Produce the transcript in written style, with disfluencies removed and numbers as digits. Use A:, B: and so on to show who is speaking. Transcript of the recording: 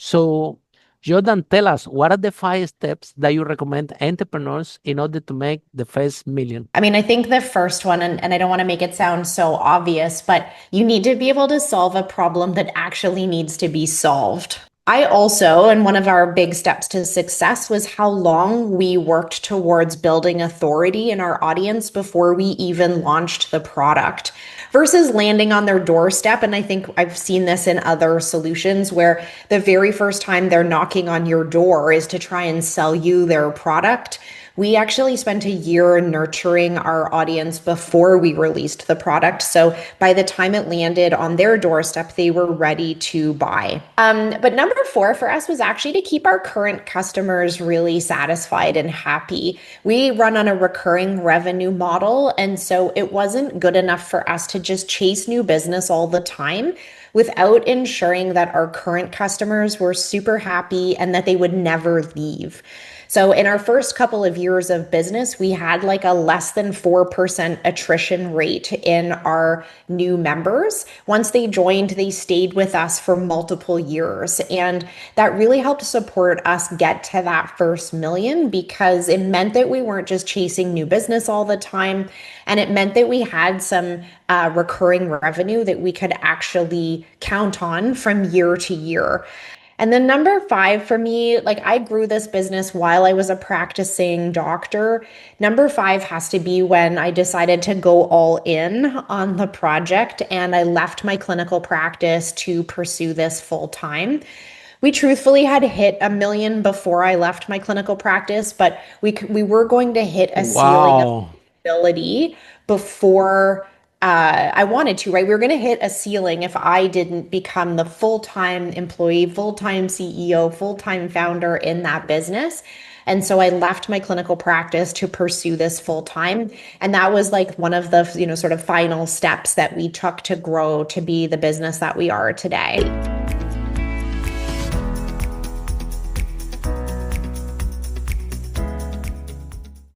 A: So, Jordan, tell us, what are the 5 steps that you recommend entrepreneurs in order to make the first million?
B: I mean, I think the first one, and I don't want to make it sound so obvious, but you need to be able to solve a problem that actually needs to be solved. I also, and one of our big steps to success was how long we worked towards building authority in our audience before we even launched the product versus landing on their doorstep. And I think I've seen this in other solutions where the very first time they're knocking on your door is to try and sell you their product. We actually spent a year nurturing our audience before we released the product. So by the time it landed on their doorstep, they were ready to buy. But number 4 for us was actually to keep our current customers really satisfied and happy. We run on a recurring revenue model. And so it wasn't good enough for us to just chase new business all the time without ensuring that our current customers were super happy and that they would never leave. So in our first couple of years of business, we had like a less than 4% attrition rate in our new members. Once they joined, they stayed with us for multiple years. And that really helped support us get to that first million because it meant that we weren't just chasing new business all the time. And it meant that we had some recurring revenue that we could actually count on from year to year. And then number 5 for me, like I grew this business while I was a practicing doctor. Number 5 has to be when I decided to go all in on the project and I left my clinical practice to pursue this full time. We truthfully had hit a million before I left my clinical practice, but we were going to hit a ceiling of
A: Wow.
B: ability before I wanted to, right? We were going to hit a ceiling if I didn't become the full-time employee, full-time CEO, full-time founder in that business. And so I left my clinical practice to pursue this full time. And that was like one of the, sort of final steps that we took to grow to be the business that we are today.